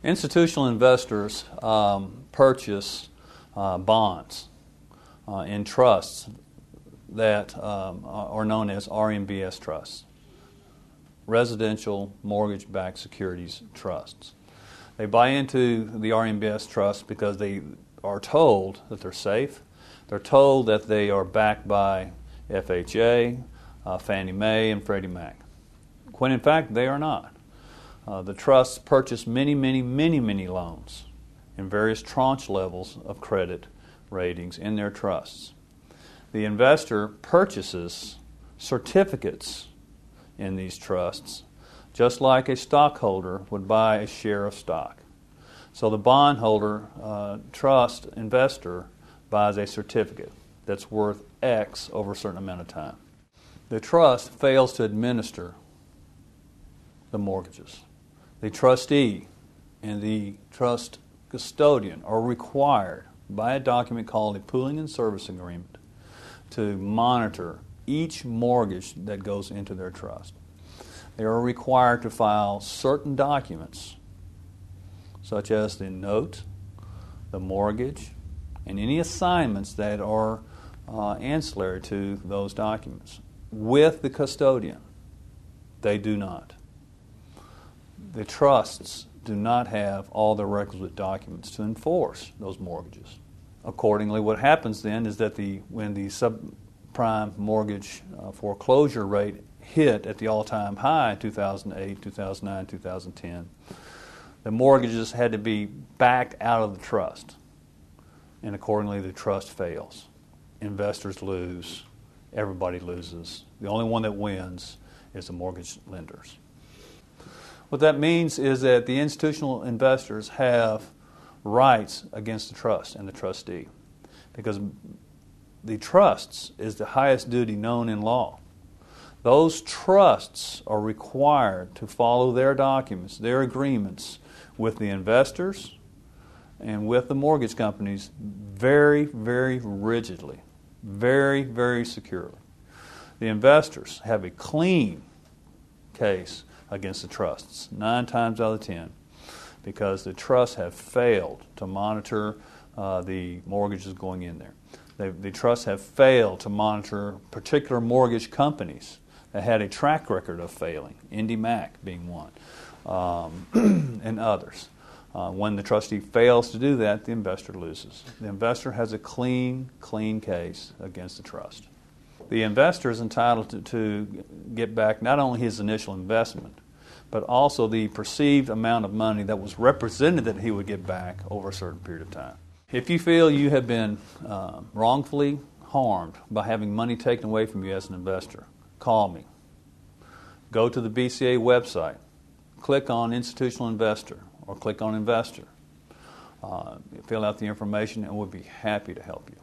Institutional investors purchase bonds in trusts that are known as RMBS trusts, residential mortgage-backed securities trusts. They buy into the RMBS trusts because they are told that they're safe. They're told that they are backed by FHA, Fannie Mae, and Freddie Mac, when in fact they are not. The trusts purchase many loans in various tranche levels of credit ratings in their trusts. The investor purchases certificates in these trusts just like a stockholder would buy a share of stock. So the bondholder, trust investor, buys a certificate that's worth X over a certain amount of time. The trust fails to administer the mortgages. The trustee and the trust custodian are required by a document called a pooling and servicing agreement to monitor each mortgage that goes into their trust. They are required to file certain documents such as the note, the mortgage, and any assignments that are ancillary to those documents with the custodian. They do not. The trusts do not have all the requisite documents to enforce those mortgages. Accordingly, what happens then is that when the subprime mortgage foreclosure rate hit at the all-time high in 2008, 2009, 2010, the mortgages had to be backed out of the trust, and accordingly the trust fails. Investors lose, everybody loses. The only one that wins is the mortgage lenders. What that means is that the institutional investors have rights against the trust and the trustee, because the trusts is the highest duty known in law. Those trusts are required to follow their documents, their agreements with the investors and with the mortgage companies very rigidly, very securely. The investors have a clean case against the trusts 9 times out of 10 because the trusts have failed to monitor the mortgages going in there. The trusts have failed to monitor particular mortgage companies that had a track record of failing, IndyMac being one, and others. When the trustee fails to do that, the investor loses. The investor has a clean case against the trust. The investor is entitled to get back not only his initial investment, but also the perceived amount of money that was represented that he would get back over a certain period of time. If you feel you have been wrongfully harmed by having money taken away from you as an investor, call me. Go to the BCA website, click on Institutional Investor or click on Investor. Fill out the information and we'll be happy to help you.